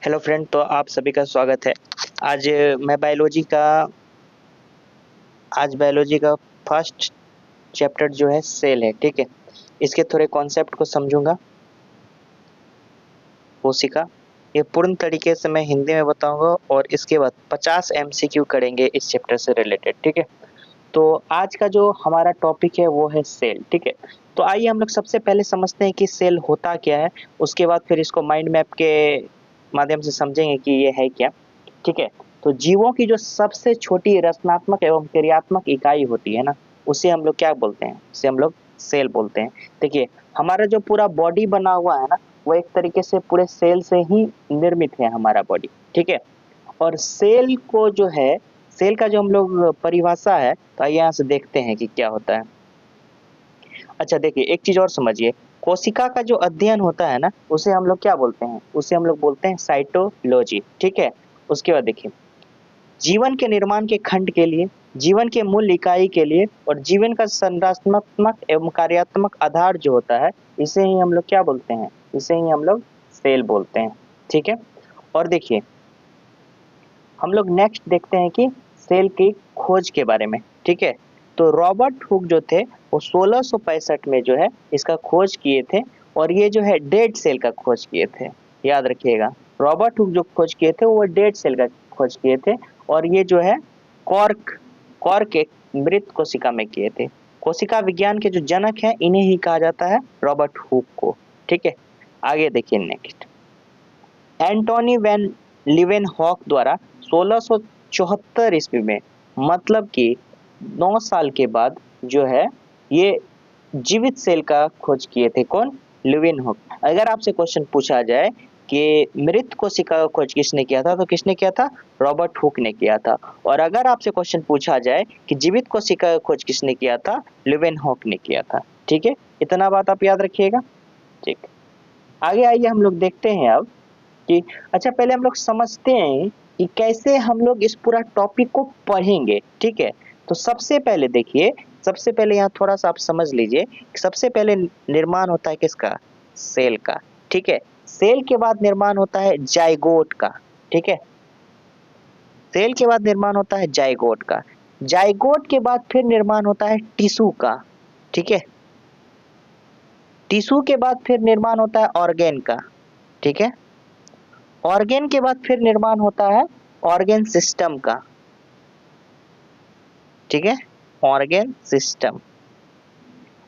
Hello friend, तो आप सभी का स्वागत है। आज मैं बायोलॉजी का फर्स्ट चैप्टर जो है सेल है। ठीक है, इसके थोड़े कॉन्सेप्ट को समझूंगा। कोशिका, ये पूर्ण तरीके से मैं हिंदी में बताऊंगा और इसके बाद 50 एमसीक्यू करेंगे इस चैप्टर से रिलेटेड। ठीक है, तो आज का जो हमारा टॉपिक है वो है सेल। ठीक है, तो आइए हम लोग सबसे पहले समझते हैं कि सेल होता क्या है। उसके बाद फिर इसको माइंड मैप के माध्यम से समझेंगे कि ये है क्या। ठीक है, तो जीवों की जो सबसे छोटी रचनात्मक एवं क्रियात्मक इकाई होती है ना, उसे हम लोग क्या बोलते हैं? उसे हम लोग सेल बोलते हैं। देखिए, हमारा जो पूरा बॉडी बना हुआ है ना, वो एक तरीके से पूरे सेल से ही निर्मित है हमारा बॉडी। ठीक है, और सेल को जो है, सेल का जो हम लोग परिभाषा है, तो आइए यहाँ से देखते हैं कि क्या होता है। अच्छा देखिए, एक चीज और समझिए, कोशिका का जो अध्ययन होता है ना, उसे हम लोग क्या बोलते हैं? उसे हम लोग बोलते हैं साइटोलॉजी। ठीक है, उसके बाद देखिए, जीवन के निर्माण के खंड के लिए, जीवन के मूल इकाई के लिए और जीवन का संरचनात्मक एवं कार्यात्मक आधार जो होता है, इसे ही हम लोग क्या बोलते हैं? इसे ही हम लोग सेल बोलते हैं। ठीक है, और देखिए, हम लोग नेक्स्ट देखते हैं कि सेल की खोज के बारे में। ठीक है, तो रॉबर्ट हुक जो थे, वो 1665 में जो है इसका खोज किए थे, और ये जो है डेड सेल का खोज किए थे। याद रखिएगा, रॉबर्ट हुक जो खोज किए थे वो डेड सेल का खोज किए थे, और ये जो है कॉर्क कॉर्क एक मृत कोशिका में किए थे। कोशिका विज्ञान के जो जनक हैं, इन्हें ही कहा जाता है रॉबर्ट हुक को। ठीक है, आगे देखिए नेक्स्ट, एंटोनी वैन लीवेनहॉक द्वारा 1674 ईस्वी में, मतलब कि 9 साल के बाद जो है, ये जीवित सेल का खोज किए थे। कौन? लीवेनहॉक। अगर आपसे क्वेश्चन पूछा जाए कि मृत कोशिका का खोज किसने किया था, तो किसने किया था? रॉबर्ट हुक ने किया था। और अगर आपसे क्वेश्चन पूछा जाए कि जीवित कोशिका का खोज किसने किया था, लीवेनहॉक ने किया था। ठीक है, इतना बात आप याद रखिएगा। ठीक, आगे आइए हम लोग देखते हैं अब कि अच्छा, पहले हम लोग समझते हैं कि कैसे हम लोग इस पूरा टॉपिक को पढ़ेंगे। ठीक है, तो सबसे पहले देखिए, सबसे पहले यहाँ थोड़ा सा आप समझ लीजिए कि सबसे पहले निर्माण होता है किसका? सेल का। ठीक है, सेल के बाद निर्माण होता है जाइगोट का। ठीक है, सेल के बाद निर्माण होता है जाइगोट का। जाइगोट के बाद फिर निर्माण होता है टिश्यू का। ठीक है, टिश्यू के बाद फिर निर्माण होता है ऑर्गेन का। ठीक है, ऑर्गेन के बाद फिर निर्माण होता है ऑर्गेन सिस्टम का। ठीक है, organ system,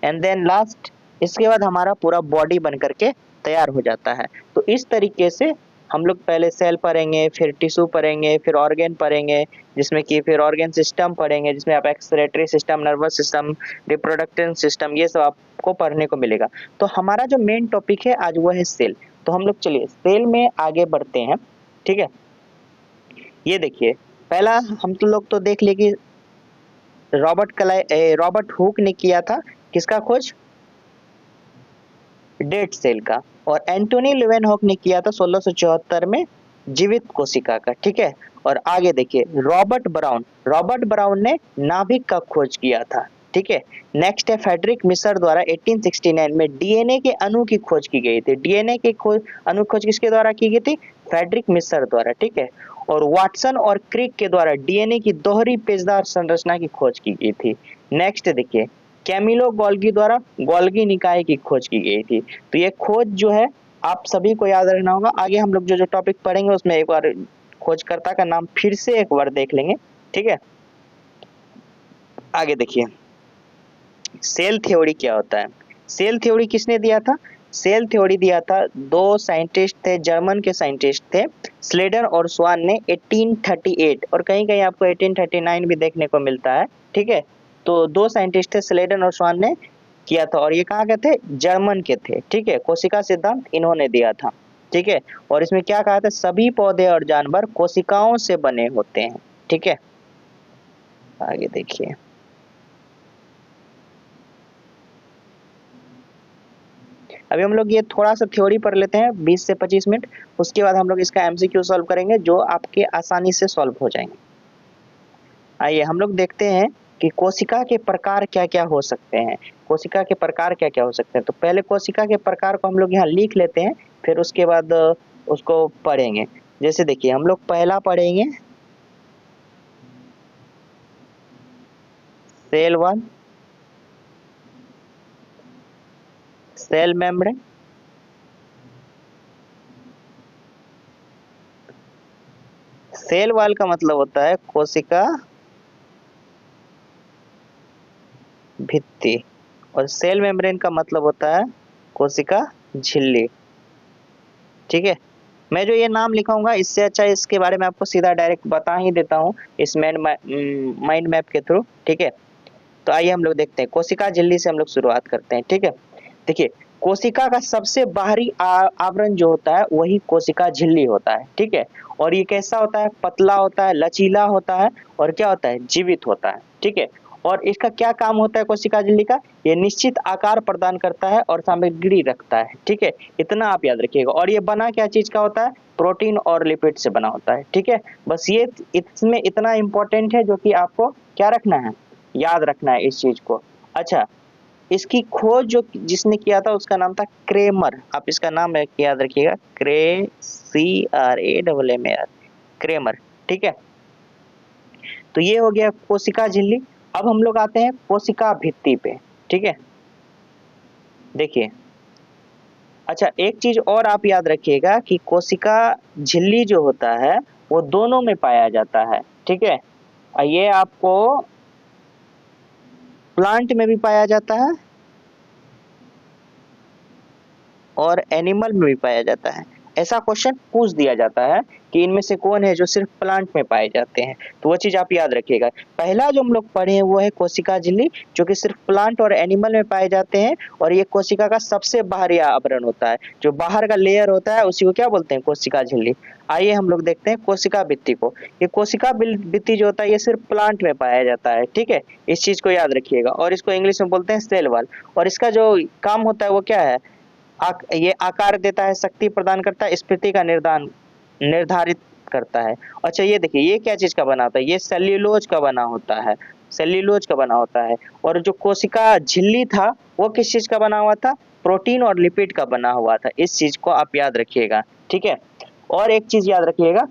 and then last, इसके बाद हमारा पूरा बॉडी बन करके तैयार हो जाता है। तो इस तरीके से हम लोग पहले सेल पढ़ेंगे, फिर टिश्यू पढ़ेंगे, फिर ऑर्गेन पढ़ेंगे, जिसमें कि फिर ऑर्गेन सिस्टम पढ़ेंगे, जिसमें आप excretory system, nervous system, reproductive system, ये सब आपको पढ़ने को मिलेगा। तो हमारा जो मेन टॉपिक है आज वो है सेल। तो हम लोग चलिए सेल में आगे बढ़ते हैं। ठीक है, ये देखिए, पहला हम तो लोग तो देख लिए कि रॉबर्ट हुक ने किया था किसका खोज? डेड सेल का। और एंटोनी लेवेनहॉक ने किया था 1674 में जीवित कोशिका का। ठीक है, और आगे देखिए, रॉबर्ट ब्राउन ने नाभिक का खोज किया था। ठीक है, नेक्स्ट है फ्रेडरिक मिसर द्वारा 1869 में डीएनए के अणु की खोज की गई थी। डीएनए के अणु खोज किसके द्वारा की गई थी? फ्रेडरिक मिसर द्वारा। ठीक है, और वाटसन और क्रिक के द्वारा डीएनए की दोहरी पेचदार संरचना की खोज की गई थी। नेक्स्ट देखिए, कैमिलो गोल्गी द्वारा गोल्गी निकाय की खोज की गई थी। तो ये खोज जो है आप सभी को याद रखना होगा। आगे हम लोग जो जो टॉपिक पढ़ेंगे उसमें एक बार खोजकर्ता का नाम फिर से एक बार देख लेंगे। ठीक है, आगे देखिए, सेल थ्योरी क्या होता है? सेल थ्योरी किसने दिया था? सेल थ्योरी दिया था, दो साइंटिस्ट थे, जर्मन के साइंटिस्ट थे, स्लेडर और स्वान ने 1838, और कहीं कहीं आपको 1839 भी देखने को मिलता है। ठीक है, तो दो साइंटिस्ट थे, स्लेडन और स्वान ने किया था, और ये कहाँ के थे? जर्मन के थे। ठीक है, कोशिका सिद्धांत इन्होंने दिया था। ठीक है, और इसमें क्या कहा था? सभी पौधे और जानवर कोशिकाओं से बने होते हैं। ठीक है, आगे देखिए, अभी हम लोग ये थोड़ा सा थ्योरी पढ़ लेते हैं 20 से 25 मिनट। उसके बाद हम लोग इसका एमसीक्यू सॉल्व करेंगे, जो आपके आसानी से सॉल्व हो जाएंगे। आइए हम लोग देखते हैं कि कोशिका के प्रकार क्या क्या हो सकते हैं। कोशिका के प्रकार क्या क्या हो सकते हैं, तो पहले कोशिका के प्रकार को हम लोग यहाँ लिख लेते हैं, फिर उसके बाद उसको पढ़ेंगे। जैसे देखिए हम लोग पहला पढ़ेंगे cell one, cell membrane, cell wall का मतलब होता है कोशिका भित्ति, और सेल मेम्ब्रेन का मतलब होता है कोशिका झिल्ली। ठीक है, मैं जो ये नाम लिखाऊंगा इससे अच्छा इसके बारे में आपको सीधा डायरेक्ट बता ही देता हूँ इस माइंड मैप के थ्रू। ठीक है, तो आइए हम लोग देखते हैं, कोशिका झिल्ली से हम लोग शुरुआत करते हैं। ठीक है, देखिए कोशिका का सबसे बाहरी आवरण जो होता है वही कोशिका झिल्ली होता है। ठीक है, और ये कैसा होता है, पतला होता है, लचीला होता है, और क्या होता है, जीवित होता है। ठीक है, और इसका क्या काम होता है कोशिका झिल्ली का, ये निश्चित आकार प्रदान करता है और सामग्री रखता है। ठीक है, इतना आप याद रखिएगा। और ये बना क्या चीज का होता है, प्रोटीन और लिपिड से बना होता है। ठीक है, बस ये इसमें इतना इंपॉर्टेंट है जो कि आपको क्या रखना है, याद रखना है इस चीज को। अच्छा, इसकी खोज जो जिसने किया था उसका नाम था क्रेमर। आप इसका नाम याद रखिएगा, CRAMER, क्रेमर। ठीक है, तो ये हो गया कोशिका झिल्ली। अब हम लोग आते हैं कोशिका भित्ति पे। ठीक है, देखिए, अच्छा एक चीज और आप याद रखिएगा कि कोशिका झिल्ली जो होता है वो दोनों में पाया जाता है। ठीक है, ये आपको प्लांट में भी पाया जाता है और एनिमल में भी पाया जाता है। ऐसा क्वेश्चन पूछ दिया जाता है कि इनमें से कौन है जो सिर्फ प्लांट में पाए जाते हैं, तो वो चीज आप याद रखिएगा। पहला जो हम लोग पढ़े हैं वो है कोशिका झिल्ली, जो कि सिर्फ प्लांट और एनिमल में पाए जाते हैं, और ये कोशिका का सबसे बाहरी आवरण होता है, जो बाहर का लेयर होता है उसी को क्या बोलते हैं, कोशिका झिल्ली। आइए हम लोग देखते हैं कोशिका भित्ति को। ये कोशिका भित्ति जो होता है ये सिर्फ प्लांट में पाया जाता है। ठीक है, इस चीज को याद रखिएगा, और इसको इंग्लिश में बोलते हैं सेल वॉल। और इसका जो काम होता है वो क्या है, ये आकार देता है, शक्ति प्रदान करता है, स्फीति का निर्धारित करता है। अच्छा ये देखिए ये क्या चीज का बना होता है, ये सेल्यूलोज का बना होता है, सेल्यूलोज का बना होता है। और जो कोशिका झिल्ली था वो किस चीज का बना हुआ था, प्रोटीन और लिपिड का बना हुआ था। इस चीज को आप याद रखिएगा। ठीक है, और एक चीज याद रखिएगा,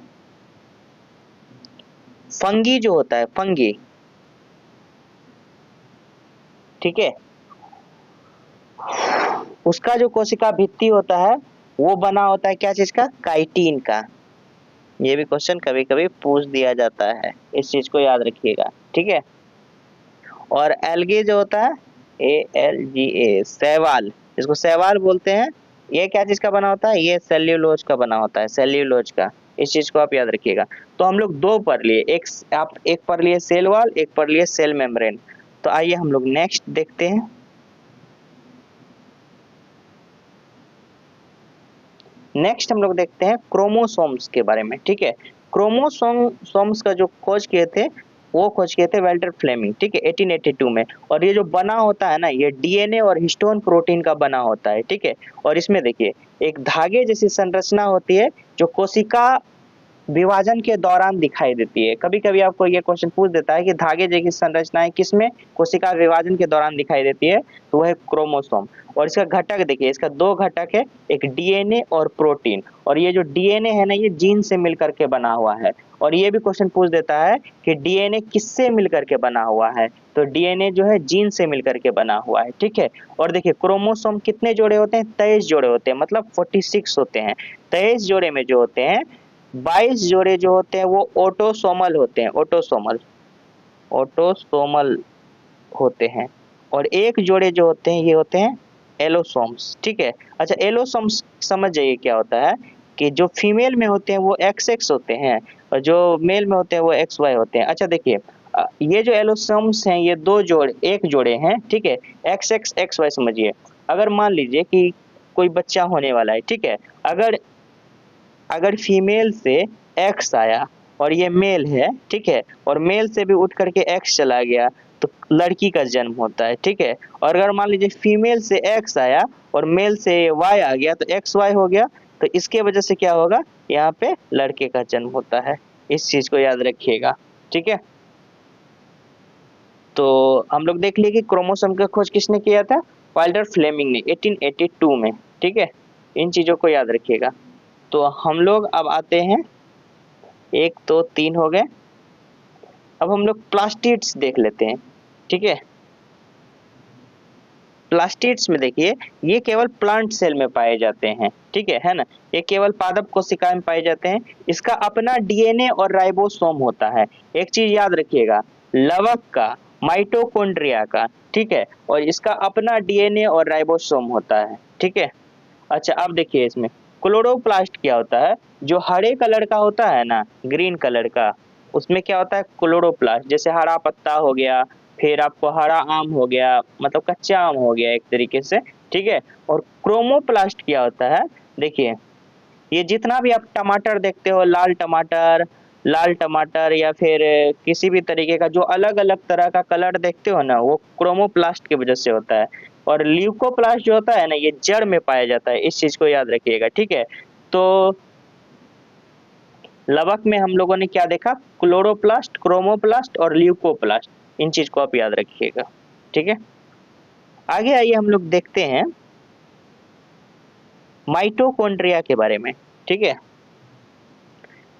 फंगी जो होता है, फंगी, ठीक है, उसका जो कोशिका भित्ति होता है वो बना होता है क्या चीज का, काइटिन का। ये भी क्वेश्चन कभी कभी पूछ दिया जाता है, इस चीज को याद रखिएगा। ठीक है, और एल्गे जो होता है, ALGA, शैवाल, इसको शैवाल बोलते हैं, ये क्या चीज का बना होता है, ये सेल्यूलोज का बना होता है, सेल्यूलोज का। इस चीज को आप याद रखिएगा। तो हम लोग दो पढ़ लिए, एक पढ़ लिए सेल वॉल, एक पढ़ लिए सेल मेम्ब्रेन। तो आइए हम लोग नेक्स्ट देखते हैं। नेक्स्ट हम लोग देखते हैं क्रोमोसोम्स के बारे में। ठीक है, क्रोमोसोम्स का जो खोज किए थे वो खोज किए थे वेल्टर फ्लेमिंग। ठीक है, 1882 में। और ये जो बना होता है ना, ये DNA और हिस्टोन प्रोटीन का बना होता है। ठीक है, और इसमें देखिए एक धागे जैसी संरचना होती है जो कोशिका विभाजन के दौरान दिखाई देती है। कभी कभी आपको ये क्वेश्चन पूछ देता है कि धागे जैसी संरचनाएं किसमें कोशिका विभाजन के दौरान दिखाई देती है, तो वह है क्रोमोसोम। और इसका घटक देखिए, इसका दो घटक है, एक DNA और प्रोटीन। और ये जो DNA है ना, ये जीन से मिलकर के बना हुआ है। और ये भी क्वेश्चन पूछ देता है कि DNA किससे मिलकर के बना हुआ है, तो DNA जो है जीन से मिलकर के बना हुआ है। ठीक है, और देखिए क्रोमोसोम कितने जोड़े होते हैं, 23 जोड़े होते हैं, मतलब 46 होते हैं। 23 जोड़े में जो होते हैं 22 जोड़े जो होते हैं वो ऑटोसोमल होते हैं, ऑटोसोमल, ऑटोसोमल होते हैं। और एक जोड़े जो होते हैं ये होते हैं एलोसोम्स। ठीक है, अच्छा एलोसोम्स समझ जाइए क्या होता है, कि जो फीमेल में होते हैं वो XX होते हैं, और जो मेल में होते हैं वो XY होते हैं। अच्छा देखिए ये जो एलोसोम्स हैं ये एक जोड़े हैं। ठीक है, XX XY समझिए। अगर मान लीजिए कि कोई बच्चा होने वाला है, ठीक है, अगर अगर फीमेल से एक्स आया और ये मेल है, ठीक है, और मेल से भी उठ करके एक्स चला गया तो लड़की का जन्म होता है। ठीक है, और अगर मान लीजिए फीमेल से एक्स आया और मेल से वाई आ गया तो XY हो गया, तो इसके वजह से क्या होगा, यहाँ पे लड़के का जन्म होता है। इस चीज को याद रखिएगा। ठीक है, तो हम लोग देख लिए कि क्रोमोसोम का खोज किसने किया था, वाल्टर फ्लेमिंग ने 1882 में। ठीक है, इन चीजों को याद रखिएगा। तो हम लोग अब आते हैं, 1 2 3 हो गए। अब हम लोग प्लास्टिड्स देख लेते हैं, ठीक है। प्लास्टिड्स में देखिए, ये केवल प्लांट सेल में पाए जाते हैं, ठीक है ना। ये केवल पादप कोशिका में पाए जाते हैं। इसका अपना डीएनए और राइबोसोम होता है। एक चीज याद रखिएगा, लवक का, माइटोकॉन्ड्रिया का, ठीक है, और इसका अपना डीएनए और राइबोसोम होता है, ठीक है। अच्छा, अब देखिए इसमें क्लोरोप्लास्ट क्या होता है। जो हरे कलर का होता है ना, ग्रीन कलर का, उसमें क्या होता है क्लोरोप्लास्ट। जैसे हरा पत्ता हो गया, फिर आपको हरा आम हो गया, मतलब कच्चा आम हो गया एक तरीके से, ठीक है। और क्रोमोप्लास्ट क्या होता है, देखिए ये जितना भी आप टमाटर देखते हो, लाल टमाटर या फिर किसी भी तरीके का जो अलग अलग तरह का कलर देखते हो ना, वो क्रोमोप्लास्ट की वजह से होता है। और ल्यूकोप्लास्ट जो होता है ना, ये जड़ में पाया जाता है। इस चीज को याद रखिएगा, ठीक है। तो लवक में हम लोगों ने क्या देखा, क्लोरोप्लास्ट, क्रोमोप्लास्ट और ल्यूकोप्लास्ट। इन चीज को आप याद रखिएगा, ठीक है। आगे आइए हम लोग देखते हैं माइटोकॉन्ड्रिया के बारे में, ठीक है।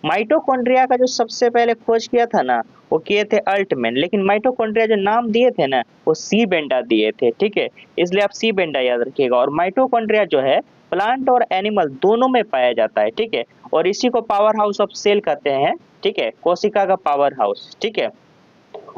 माइटोकॉन्ड्रिया का जो सबसे पहले खोज किया था ना, वो किए थे अल्टमैन। लेकिन माइटोकॉन्ड्रिया जो नाम दिए थे ना, वो सी बेंडा दिए थे, ठीक है। इसलिए आप सी बेंडा याद रखिएगा। और माइटोकॉन्ड्रिया जो है प्लांट और एनिमल दोनों में पाया जाता है, ठीक है। और इसी को पावर हाउस ऑफ सेल कहते हैं, ठीक है, कोशिका का पावर हाउस, ठीक है।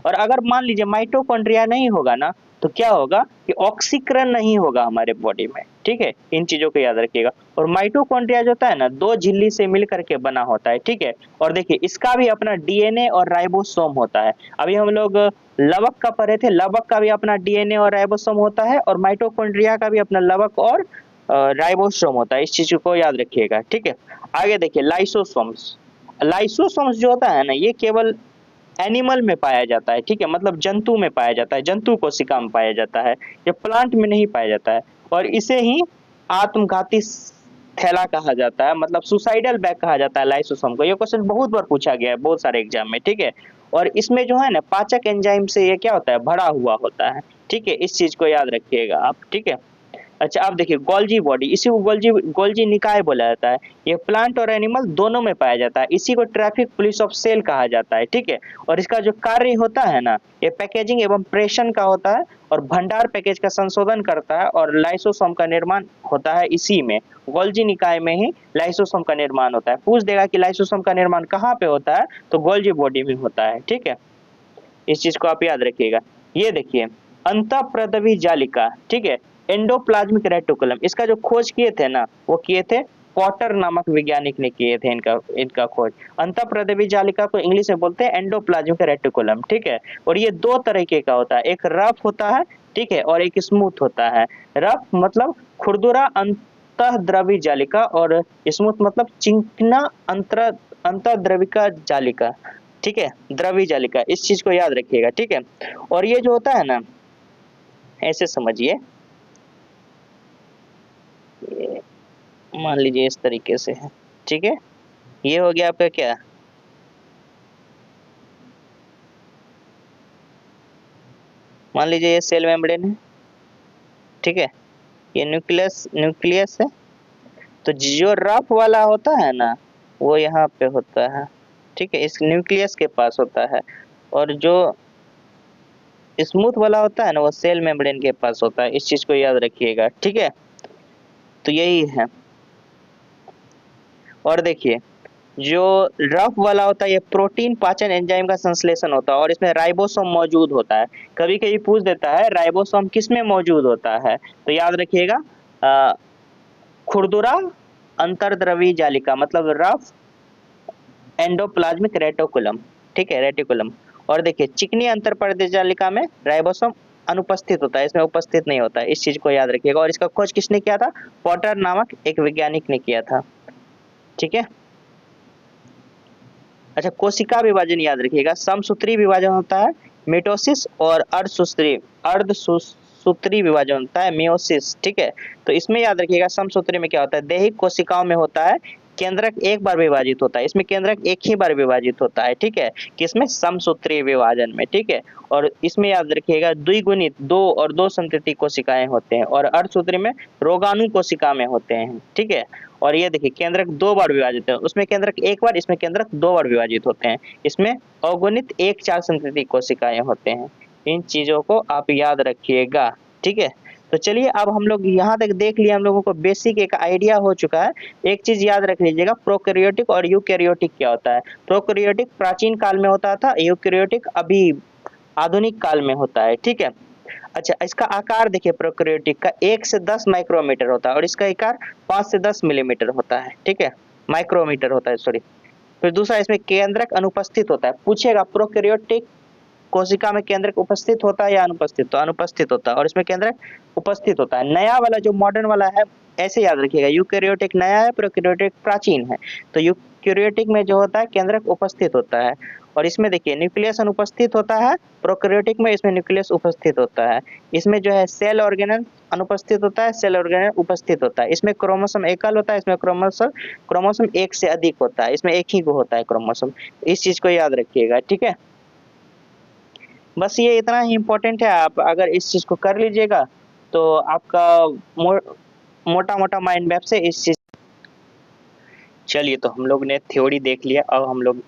और अगर मान लीजिए माइटोकॉन्ड्रिया नहीं होगा ना, तो क्या होगा कि ऑक्सीकरण नहीं होगा हमारे बॉडी में, ठीक है। इन चीजों को याद रखिएगा। और माइटोकॉन्ड्रिया जो होता है ना, 2 झिल्ली से मिलकर के बना होता है, ठीक है। और देखिए इसका भी अपना डीएनए और राइबोसोम होता है। अभी हम लोग लवक का पढ़े थे, लवक का भी अपना डीएनए और राइबोसोम होता है, और माइटोकॉन्ड्रिया का भी अपना लवक और राइबोसोम होता है। इस चीज को याद रखिएगा, ठीक है। आगे देखिए लाइसोसोम्स। लाइसोसोम्स जो होता है ना, ये केवल एनिमल में पाया जाता है, ठीक है, मतलब जंतु में पाया जाता है, जंतु कोशिका में पाया जाता है। ये प्लांट में नहीं पाया जाता है। और इसे ही आत्मघाती थैला कहा जाता है, मतलब सुसाइडल बैग कहा जाता है लाइसोसोम को। ये क्वेश्चन बहुत बार पूछा गया है बहुत सारे एग्जाम में, ठीक है। और इसमें जो है ना, पाचक एंजाइम से ये क्या होता है, भरा हुआ होता है, ठीक है। इस चीज को याद रखिएगा आप, ठीक है। अच्छा, अब देखिए गोल्जी बॉडी, इसी को गोल्जी गोल्जी निकाय बोला जाता है। ये प्लांट और एनिमल दोनों में पाया जाता है। इसी को ट्रैफिक पुलिस ऑफ सेल कहा जाता है, ठीक है। और इसका जो कार्य होता है ना, ये पैकेजिंग एवं प्रेषण का होता है, और भंडार पैकेज का संशोधन करता है, और लाइसोसोम का निर्माण होता है इसी में, गोल्जी निकाय में ही लाइसोसोम का निर्माण होता है। पूछ देगा कि लाइसोसोम का निर्माण कहाँ पे होता है, तो गोल्जी बॉडी में होता है, ठीक है। इस चीज को आप याद रखिएगा। ये देखिए अंतःप्रदवी जालिका, ठीक है, एंडोप्लाज्मिक रेटिकुलम, इसका जो खोज किए थे ना, वो किए थे पॉटर नामक वैज्ञानिक ने किए थे इनका इनका खोज। अंतःप्रदवी जालिका को इंग्लिश में बोलते हैं एंडोप्लाज्मिक रेटिकुलम, ठीक है। और ये 2 तरीके का होता है, एक रफ होता है, ठीक है, और एक स्मूथ होता है। रफ मतलब खुरदुरा अंतःद्रवी जालिका, और स्मूथ मतलब चिकना अंतःद्रविका जालिका, ठीक है, द्रवी जालिका। इस चीज को याद रखिएगा, ठीक है। और ये जो होता है ना, ऐसे समझिए, मान लीजिए इस तरीके से है, ठीक है। ये हो गया आपका क्या, मान लीजिए ये सेल मेम्ब्रेन है, ठीक है। ये न्यूक्लियस न्यूक्लियस है। तो जो रफ वाला होता है ना, वो यहाँ पे होता है, ठीक है, इस न्यूक्लियस के पास होता है। और जो स्मूथ वाला होता है ना, वो सेल मेम्ब्रेन के पास होता है। इस चीज को याद रखिएगा, ठीक है। तो यही है। और देखिए जो रफ वाला होता है, ये प्रोटीन पाचन एंजाइम का संश्लेषण होता है, और इसमें राइबोसोम मौजूद होता है। कभी कभी पूछ देता है राइबोसोम किस में मौजूद होता है, तो याद रखिएगा खुरदुरा अंतर्द्रवी जालिका, मतलब रफ एंडोप्लाज्मिक रेटिकुलम, ठीक है, रेटिकुलम। और देखिए चिकनी अंतर्पर्दे जालिका में राइबोसोम अनुपस्थित होता है, इसमें उपस्थित नहीं होता है। इस चीज को याद रखिएगा। और इसका खोज किसने किया था, पॉटर नामक एक वैज्ञानिक ने किया था, ठीक है। अच्छा, कोशिका विभाजन याद रखिएगा। समसूत्री विभाजन होता है मिटोसिस, और अर्धसूत्री विभाजन होता है मियोसिस, ठीक है। तो इसमें याद रखिएगा समसूत्री में क्या होता है, दैहिक कोशिकाओं में होता है केंद्रक एक बार विभाजित होता है, इसमें केंद्रक एक ही बार विभाजित होता है, ठीक है, किसमें, समसूत्री विभाजन में, ठीक है। और इसमें याद रखिएगा द्विगुणित 2 और 2 संतति कोशिकाएं होते हैं, और अर्धसूत्री में रोगाणु कोशिका में होते हैं, ठीक है। और ये देखिए केंद्रक 2 बार विभाजित है, उसमें केंद्रक 1 बार, इसमें केंद्रक 2 बार विभाजित होते हैं। इसमें अगुणित 1-4 संतति कोशिकाएं होते हैं। इन चीजों को आप याद रखिएगा, ठीक है। तो चलिए अब हम लोग यहाँ तक देख लिया, हम लोगों को बेसिक एक आइडिया हो चुका है। एक चीज याद रख लीजिएगा, प्रोकैरियोटिक और यूकैरियोटिक क्या होता है। प्रोकैरियोटिक प्राचीन काल में होता था, यूकैरियोटिक अभी आधुनिक काल में होता है, ठीक है। अच्छा, इसका आकार देखिए, प्रोकैरियोटिक का 1 से 10 माइक्रोमीटर होता है और इसका आकार 5 से 10 मिलीमीटर होता है, ठीक है, माइक्रोमीटर होता है, सॉरी। फिर दूसरा, इसमें केंद्रक अनुपस्थित होता है। पूछेगा प्रोकैरियोटिक कोशिका में केंद्रक उपस्थित होता है या अनुपस्थित, तो अनुपस्थित होता है, और इसमें केंद्रक उपस्थित होता है। नया वाला जो मॉडर्न वाला है, ऐसे याद रखिएगा, यूकैरियोटिक नया है, प्रोकैरियोटिक प्राचीन है। तो यूकैरियोटिक में जो होता है केंद्रक उपस्थित होता है, और इसमें देखिए न्यूक्लियस अनुपस्थित होता है। प्रोकैरियोटिक में इसमें न्यूक्लियस उपस्थित होता है। इसमें जो है सेल ऑर्गेनल अनुपस्थित होता है, सेल ऑर्गेनल उपस्थित होता है। इसमें क्रोमोसोम एकल होता है, इसमें क्रोमोसोम एक से अधिक होता है, इसमें एक ही को होता है क्रोमोसोम। इस चीज को याद रखिएगा, ठीक है। बस ये इतना ही इम्पोर्टेंट है, आप अगर इस चीज को कर लीजिएगा तो आपका मोटा मोटा माइंड मैप से इस चीज। चलिए, तो हम लोग ने थ्योरी देख लिया, अब हम लोग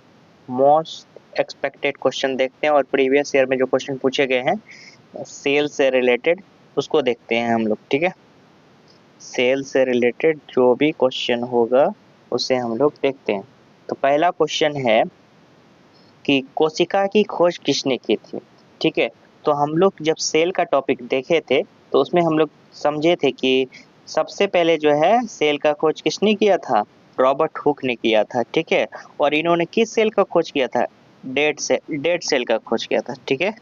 मोस्ट एक्सपेक्टेड क्वेश्चन देखते हैं, और प्रीवियस ईयर में जो क्वेश्चन पूछे गए हैं सेल से रिलेटेड उसको देखते हैं हम लोग, ठीक है। सेल से रिलेटेड जो भी क्वेश्चन होगा उसे हम लोग देखते हैं। तो पहला क्वेश्चन है कि कोशिका की खोज किसने की थी, ठीक है। तो हम लोग जब सेल का टॉपिक देखे थे तो उसमें हम लोग समझे थे कि सबसे पहले जो है सेल का खोज किसने किया था, रॉबर्ट हुक ने किया था, ठीक है। और इन्होंने किस सेल का खोज किया था, डेड सेल का खोज किया था, ठीक है,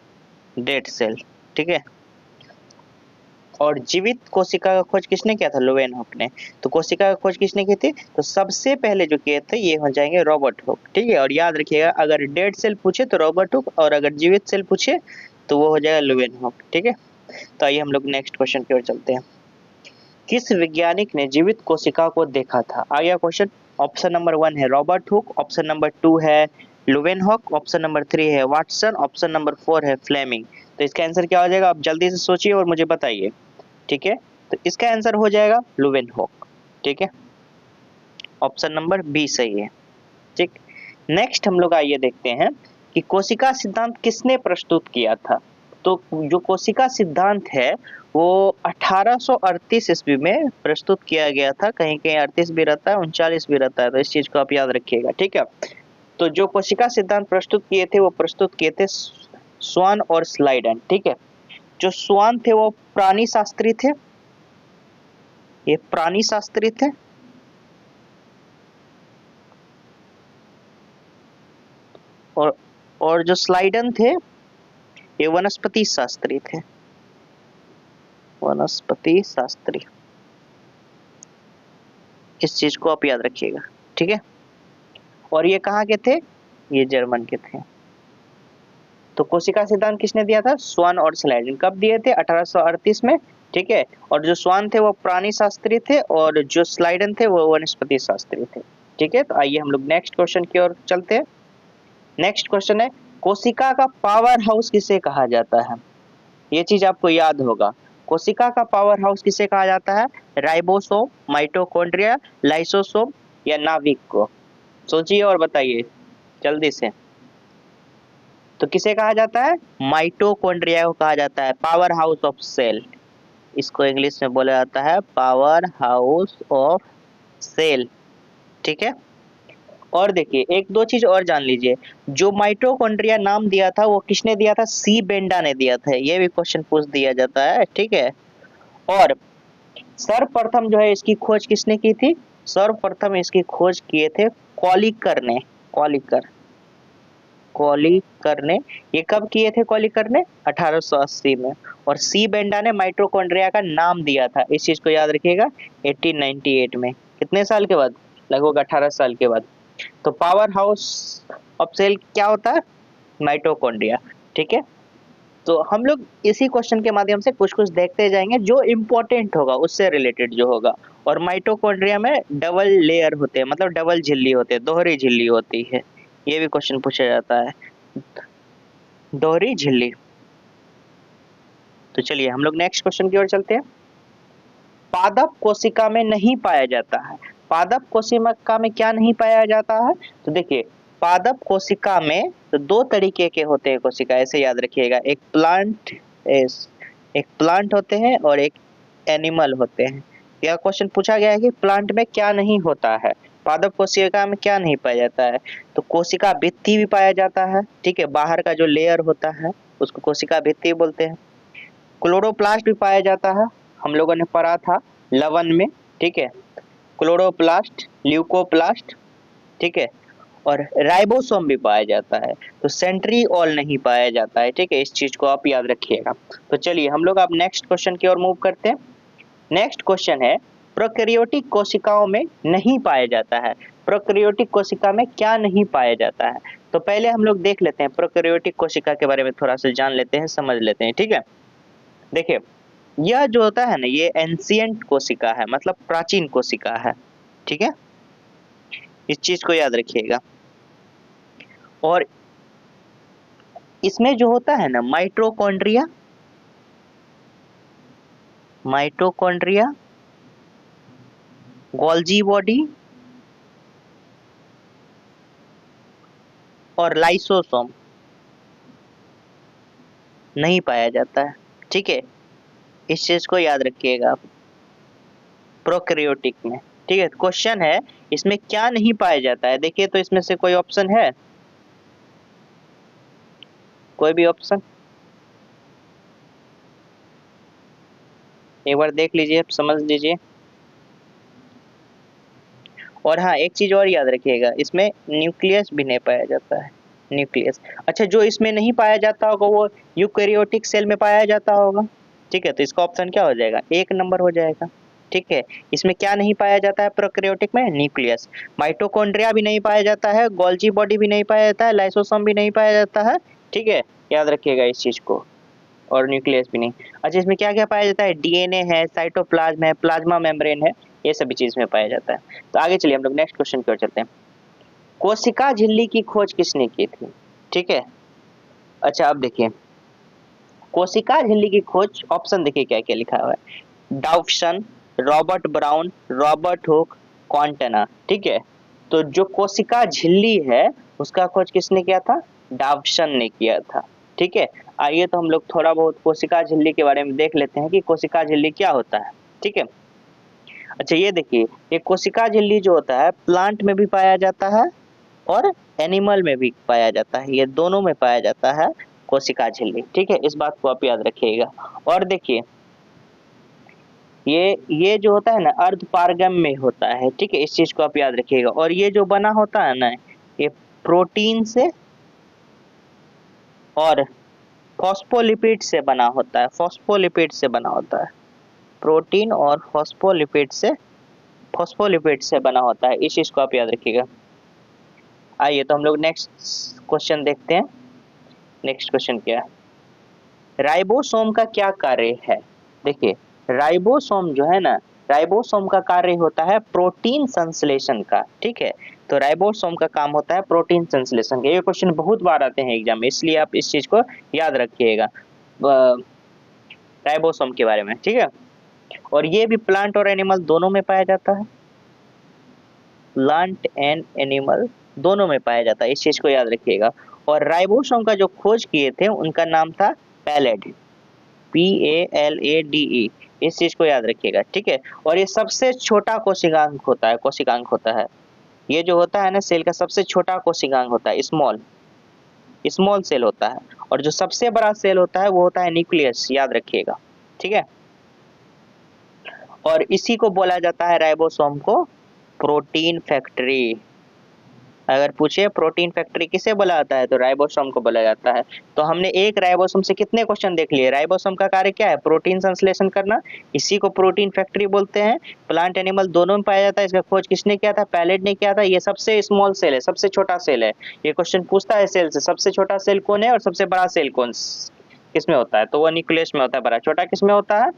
डेड सेल, ठीक है। और जीवित कोशिका का खोज किसने किया था, लोवेनहुक ने। तो कोशिका का खोज किसने की थी, तो सबसे पहले जो किए थे ये हो जाएंगे रॉबर्ट हुक, ठीक है। और याद रखिएगा, अगर डेड सेल पूछे तो रॉबर्ट हुक, और अगर जीवित सेल पूछे तो वो हो जाएगा लोवेनहुक, ठीक है। तो आइए हम लोग नेक्स्ट क्वेश्चन की ओर चलते हैं। किस वैज्ञानिक ने जीवित कोशिका को देखा था, आ गया क्वेश्चन। ऑप्शन नंबर 1 है रॉबर्ट हुक, ऑप्शन नंबर 2 है लोवेनहुक, ऑप्शन नंबर 3 है वाटसन, ऑप्शन नंबर 4 है फ्लेमिंग। तो इसका आंसर क्या हो जाएगा, आप जल्दी से सोचिए और मुझे बताइए, ठीक है। तो इसका आंसर हो जाएगा लोवेनहुक, ठीक है। ऑप्शन नंबर बी सही है, ठीक। नेक्स्ट हम लोग आइए देखते हैं कि कोशिका सिद्धांत किसने प्रस्तुत किया था। तो जो कोशिका सिद्धांत है वो 1838 ईस्वी में प्रस्तुत किया गया था। कहीं कहीं 38 भी रहता है, 39 भी रहता है, तो इस चीज को आप याद रखिएगा, ठीक है। तो जो कोशिका सिद्धांत प्रस्तुत किए थे वो प्रस्तुत किए थे स्वान और स्लाइडन, ठीक है। जो स्वान थे वो प्राणी शास्त्री थे, ये प्राणी शास्त्री थे। और जो स्लाइडन थे ये वनस्पति शास्त्री थे, वनस्पति शास्त्री। इस चीज को आप याद रखिएगा, ठीक है। और ये कहाँ के थे, ये जर्मन के थे। तो कोशिका सिद्धांत किसने दिया था, स्वान और स्लाइडन। कब दिए थे, 1838 में, ठीक है। और जो स्वान थे वो प्राणी शास्त्री थे, और जो स्लाइडन थे वो वनस्पति शास्त्री थे, ठीक है। तो आइए हम लोग नेक्स्ट क्वेश्चन की ओर चलते हैं। नेक्स्ट क्वेश्चन है, कोशिका का पावर हाउस किसे कहा जाता है। ये चीज आपको याद होगा, कोशिका का पावर हाउस किसे कहा जाता है, राइबोसोम, माइटोकॉन्ड्रिया, लाइसोसोम या नाभिक को। सोचिए और बताइए जल्दी से। तो किसे कहा जाता है, माइटोकॉन्ड्रिया को कहा जाता है पावर हाउस ऑफ सेल। इसको इंग्लिश में बोला जाता है पावर हाउस ऑफ सेल, ठीक है। और देखिए एक दो चीज और जान लीजिए, जो माइटोकॉन्ड्रिया नाम दिया था वो किसने दिया था, सी बेंडा ने दिया था। ये भी क्वेश्चन पूछ दिया जाता है, ठीक है। और सर्वप्रथम जो है इसकी खोज किसने की थी, सर्वप्रथम इसकी खोज किए थे कॉलिकर ने, कॉलिकर, कॉलिकर ने। ये कब किए थे कॉलिकर ने, 1880 में। और सी बेंडा ने माइटोकॉन्ड्रिया का नाम दिया था, इस चीज को याद रखिएगा, 1898 में। कितने साल के बाद, लगभग 18 साल के बाद। तो पावर हाउस ऑफ सेल क्या होता है, माइटोकॉन्ड्रिया, ठीक है। तो हम लोग इसी क्वेश्चन के माध्यम से कुछ कुछ देखते जाएंगे जो इम्पोर्टेंट होगा उससे रिलेटेड जो होगा। और माइटोकॉन्ड्रिया में डबल लेयर होते हैं, मतलब डबल झिल्ली होते हैं, दोहरी झिल्ली होती है। ये भी क्वेश्चन पूछा जाता है, दोहरी झिल्ली। तो चलिए हम लोग नेक्स्ट क्वेश्चन की ओर चलते हैं। पादप कोशिका में नहीं पाया जाता है। पादप कोशिका में क्या नहीं पाया जाता है? तो देखिए पादप कोशिका में तो दो तरीके के होते हैं कोशिका, ऐसे याद रखिएगा, एक प्लांट होते हैं और एक एनिमल होते हैं। यह क्वेश्चन पूछा गया है कि प्लांट में क्या नहीं होता है, पादप कोशिका में क्या नहीं पाया जाता है? तो कोशिका भित्ति भी पाया जाता है, ठीक है, बाहर का जो लेयर होता है उसको कोशिका भित्ति बोलते हैं। क्लोरोप्लास्ट भी पाया जाता है, हम लोगों ने पढ़ा था लवण में, ठीक है, क्लोरोप्लास्ट, ल्यूकोप्लास्ट, ठीक है, और राइबोसोम भी पाया जाता है। तो सेंट्रीओल नहीं पाया जाता है, ठीक है, इस चीज को आप याद रखिएगा। तो चलिए हम लोग अब नेक्स्ट क्वेश्चन की ओर मूव करते हैं। नेक्स्ट क्वेश्चन है प्रोकैरियोटिक कोशिकाओं में नहीं पाया जाता है। प्रोकैरियोटिक कोशिका में क्या नहीं पाया जाता है? तो पहले हम लोग देख लेते हैं प्रोकैरियोटिक कोशिका के बारे में, थोड़ा सा जान लेते हैं, समझ लेते हैं, ठीक है। देखिए यह जो होता है ना, ये एंशिएंट कोशिका है, मतलब प्राचीन कोशिका है, ठीक है, इस चीज को याद रखिएगा। और इसमें जो होता है ना माइटोकॉन्ड्रिया, गोल्जी बॉडी और लाइसोसोम नहीं पाया जाता है, ठीक है, इस चीज को याद रखिएगा आप प्रोकैरियोटिक में, ठीक है। क्वेश्चन है इसमें क्या नहीं पाया जाता है? देखिए तो इसमें से कोई ऑप्शन है, कोई भी ऑप्शन एक बार देख लीजिए, समझ लीजिए। और हाँ एक चीज और याद रखिएगा, इसमें न्यूक्लियस भी नहीं पाया जाता है, न्यूक्लियस। अच्छा जो इसमें नहीं पाया जाता होगा वो यूकैरियोटिक सेल में पाया जाता होगा, ठीक है, तो इसका ऑप्शन क्या हो जाएगा? 1 नंबर हो जाएगा, ठीक है। इसमें क्या नहीं पाया जाता है प्रोकैरियोटिक में? न्यूक्लियस। माइटोकॉन्ड्रिया भी नहीं पाया जाता है, गोल्जी बॉडी भी नहीं पाया जाता है, लाइसोसोम भी नहीं पाया जाता है, ठीक है, याद रखिएगा इस चीज को, और न्यूक्लियस भी नहीं। अच्छा इसमें क्या क्या पाया जाता है? डीएनए है, साइटोप्लाज्म है, प्लाज्मा मेम्ब्रेन है, ये सभी चीज में पाया जाता है। तो आगे चलिए हम लोग नेक्स्ट क्वेश्चन की ओर चलते हैं। कोशिका झिल्ली की खोज किसने की थी? ठीक है, अच्छा अब देखिए कोशिका झिल्ली की खोज, ऑप्शन देखिए क्या क्या लिखा हुआ है, Dawson, Robert Brown, Robert Hooke, क्वांटना, ठीक है। तो जो कोशिका झिल्ली है उसका खोज किसने किया था? डावसन ने किया था, ठीक है। आइए तो हम लोग थोड़ा बहुत कोशिका झिल्ली के बारे में देख लेते हैं कि कोशिका झिल्ली क्या होता है, ठीक है। अच्छा ये देखिए ये कोशिका झिल्ली जो होता है प्लांट में भी पाया जाता है और एनिमल में भी पाया जाता है, ये दोनों में पाया जाता है कोशिका झिल्ली, ठीक है, इस बात को आप याद रखिएगा। और देखिए ये जो होता है ना अर्ध पारगम में होता है, ठीक है, इस चीज को आप याद रखिएगा। और ये जो बना होता है ना ये प्रोटीन से और फॉस्फोलिपिड से बना होता है, फॉस्फोलिपिड से बना होता है, प्रोटीन और फॉस्फोलिपिड से बना होता है, इस चीज को आप याद रखिएगा। आइए तो हम लोग नेक्स्ट क्वेश्चन देखते हैं। नेक्स्ट क्वेश्चन क्या है, राइबोसोम का क्या कार्य है? देखिए राइबोसोम जो है ना, राइबोसोम का कार्य होता है प्रोटीन संश्लेषण का, ठीक है। तो राइबोसोम का काम होता है प्रोटीन संश्लेषण का। ये क्वेश्चन बहुत बार आते हैं एग्जाम में, इसलिए आप इस चीज को याद रखिएगा राइबोसोम के बारे में, ठीक है। और ये भी प्लांट और एनिमल दोनों में पाया जाता है, प्लांट एंड एनिमल दोनों में पाया जाता है, इस चीज को याद रखिएगा। और राइबोसोम का जो खोज किए थे उनका नाम था पैलेड, PALADE, इस चीज को याद रखिएगा, ठीक है। और ये सबसे छोटा कोशिकांग होता है, ये जो होता है ना सेल का सबसे छोटा कोशिकांग होता है, स्मॉल सेल होता है। और जो सबसे बड़ा सेल होता है वो होता है न्यूक्लियस, याद रखिएगा, ठीक है। और इसी को बोला जाता है राइबोसोम को प्रोटीन फैक्ट्री। अगर पूछे प्रोटीन फैक्ट्री किसे बोला जाता है तो राइबोसोम को बोला जाता है। तो हमने एक राइबोसोम से कितने क्वेश्चन देख लिए। राइबोसोम का कार्य क्या है? प्रोटीन संश्लेषण करना, इसी को प्रोटीन फैक्ट्री बोलते हैं। प्लांट एनिमल दोनों में पाया जाता है। इसका खोज किसने किया था? पैलेट ने किया था। ये सबसे स्मॉल सेल है, सबसे छोटा सेल है। ये क्वेश्चन पूछता है सेल से, सबसे छोटा सेल कौन है और सबसे बड़ा सेल कौन किसमें होता है? तो वो न्यूक्लियस में होता है। बड़ा छोटा किसमें होता है?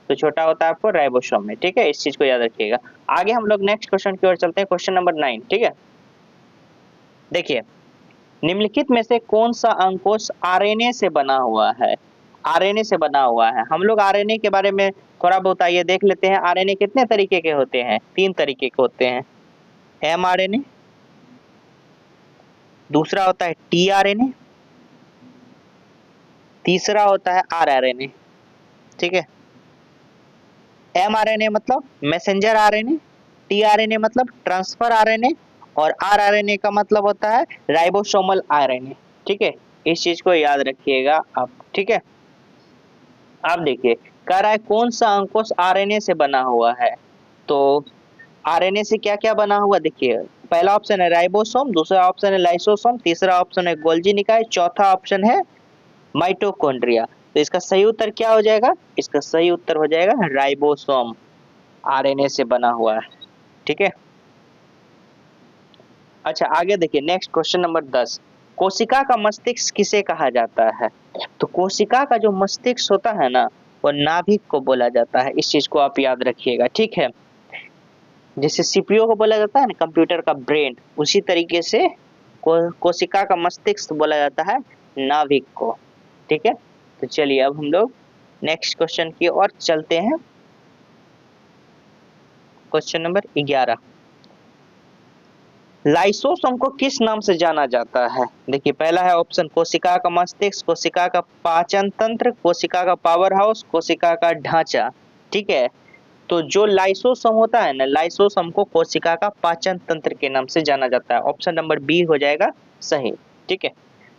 तो छोटा होता है आपको राइबोसोम में, ठीक है, इस चीज को याद रखिएगा। आगे हम लोग नेक्स्ट क्वेश्चन की ओर चलते हैं, क्वेश्चन नंबर 9, ठीक है। देखिए निम्नलिखित में से कौन सा अंकुश आरएनए से बना हुआ है? आरएनए से बना हुआ है। हम लोग आरएनए के बारे में थोड़ा बहुत आइए देख लेते हैं। आरएनए कितने तरीके के होते हैं? 3 तरीके के होते हैं। एमआरएनए, दूसरा होता है टीआरएनए, तीसरा होता है आरआरएनए। ठीक है, एमआरएनए मतलब मैसेंजर आरएनए, टीआरएनए मतलब ट्रांसफर आरएनए और आरआरएनए का मतलब होता है राइबोसोमल आरएनए। ठीक है, इस चीज को याद रखिएगा आप। ठीक है, आप देखिए कह रहा है कौन सा अंकुश आरएनए से बना हुआ है। तो आरएनए से क्या क्या बना हुआ देखिए, पहला ऑप्शन है राइबोसोम, दूसरा ऑप्शन है लाइसोसोम, तीसरा ऑप्शन है गोल्जी निकाय, चौथा ऑप्शन है माइटोकॉन्ड्रिया। तो इसका सही उत्तर क्या हो जाएगा? इसका सही उत्तर हो जाएगा राइबोसोम आरएनए से बना हुआ है। ठीक है, अच्छा आगे देखिए नेक्स्ट क्वेश्चन नंबर 10। कोशिका का मस्तिष्क किसे कहा जाता है? तो कोशिका का जो मस्तिष्क होता है ना, वो नाभिक को बोला जाता है। इस चीज को आप याद रखिएगा। ठीक है, जैसे सीपीयू को बोला जाता है ना कंप्यूटर का ब्रेन, उसी तरीके से कोशिका का मस्तिष्क बोला जाता है नाभिक को। ठीक है, तो चलिए अब हम लोग नेक्स्ट क्वेश्चन की ओर चलते हैं। क्वेश्चन नंबर 11, लाइसोसोम को किस नाम से जाना जाता है? देखिए पहला है ऑप्शन कोशिका का मस्तिष्क, कोशिका का पाचन तंत्र, कोशिका का पावर हाउस, कोशिका का ढांचा। ठीक है, तो जो लाइसोसोम होता है ना, लाइसोसोम को कोशिका का पाचन तंत्र के नाम से जाना जाता है। ऑप्शन नंबर बी हो जाएगा सही। ठीक है,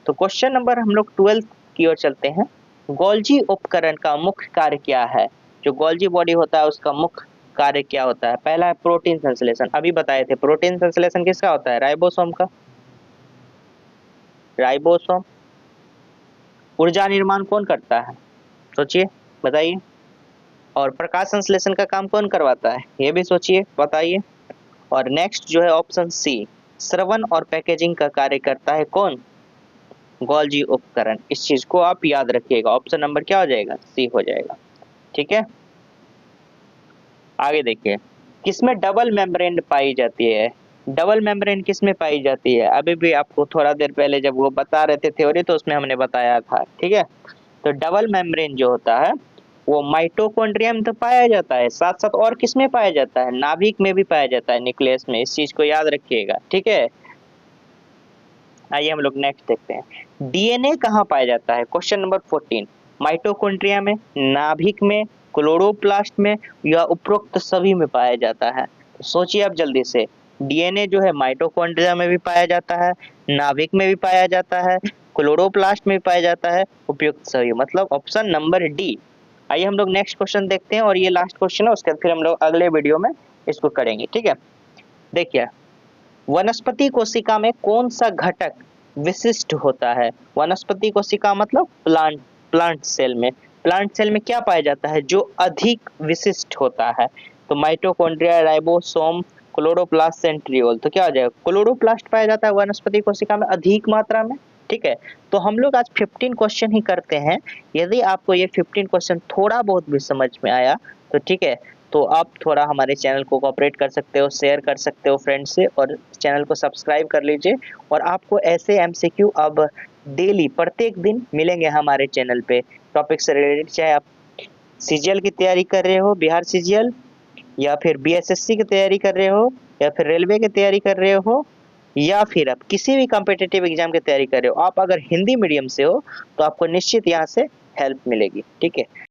तो क्वेश्चन नंबर हम लोग 12 की ओर चलते हैं। गोल्जी उपकरण का मुख्य कार्य क्या है? जो गोल्जी बॉडी होता है उसका मुख्य कार्य क्या होता है? पहला है प्रोटीन संश्लेषण, अभी बताए थे। प्रोटीन संश्लेषण किसका होता है? राइबोसोम का। राइबोसोम। ऊर्जा निर्माण कौन करता है? सोचिए, बताइए। और प्रकाश संश्लेषण का काम कौन करवाता है? ये भी सोचिए, बताइए। और नेक्स्ट जो है ऑप्शन सी, श्रवण और पैकेजिंग का कार्य करता है कौन? गोल्जी उपकरण। इस चीज को आप याद रखिएगा। ऑप्शन नंबर क्या हो जाएगा? सी हो जाएगा। ठीक है, आगे देखिए किसमें डबल मेम्ब्रेन पाई जाती है? डबल मेम्ब्रेन किसमें पाई जाती है? अभी भी आपको थोड़ा देर पहले जब वो बता रहे थे थ्योरी, तो उसमें हमने बताया था। ठीक है, तो डबल मेम्ब्रेन जो होता है वो माइटोकॉन्ड्रिया में तो पाया जाता है, साथ साथ और किसमें पाया जाता है? नाभिक में भी पाया जाता है, न्यूक्लियस में। इस चीज को याद रखिएगा। ठीक है, आइए हम लोग नेक्स्ट देखते हैं। डीएनए कहाँ पाया जाता है? Question number 14। माइटोकॉन्ड्रिया में, नाभिक में, क्लोरोप्लास्ट में या उपरोक्त सभी में पाया जाता है? तो सोचिए आप जल्दी से। डीएनए जो है माइटोकॉन्ड्रिया में भी पाया जाता है, नाभिक में भी पाया जाता है, क्लोरोप्लास्ट में भी पाया जाता है, उपयुक्त सभी मतलब ऑप्शन नंबर डी। आइए हम लोग नेक्स्ट क्वेश्चन देखते हैं, और ये लास्ट क्वेश्चन है, उसके बाद फिर हम लोग अगले वीडियो में इसको करेंगे। ठीक है, देखिए वनस्पति कोशिका में कौन सा घटक विशिष्ट होता है? वनस्पति कोशिका मतलब प्लांट सेल में। प्लांट सेल में क्या पाया जाता है जो अधिक विशिष्ट होता है? तो माइटोकॉन्ड्रिया, राइबोसोम, क्लोरोप्लास्ट, सेंट्रियोल। तो क्या हो जाएगा? क्लोरोप्लास्ट पाया जाता है वनस्पति कोशिका में अधिक मात्रा में। ठीक है, तो हम लोग आज 15 क्वेश्चन ही करते हैं। यदि आपको ये 15 क्वेश्चन थोड़ा बहुत भी समझ में आया तो ठीक है, तो आप थोड़ा हमारे चैनल को कोऑपरेट कर सकते हो, शेयर कर सकते हो फ्रेंड से, और चैनल को सब्सक्राइब कर लीजिए। और आपको ऐसे एमसीक्यू अब डेली प्रत्येक दिन मिलेंगे हमारे चैनल पे, टॉपिक से रिलेटेड। चाहे आप सीजीएल की तैयारी कर रहे हो, बिहार सीजीएल, या फिर बीएसएससी की तैयारी कर रहे हो, या फिर रेलवे की तैयारी कर रहे हो, या फिर आप किसी भी कॉम्पिटिटिव एग्जाम की तैयारी कर रहे हो, आप अगर हिंदी मीडियम से हो तो आपको निश्चित यहाँ से हेल्प मिलेगी। ठीक है।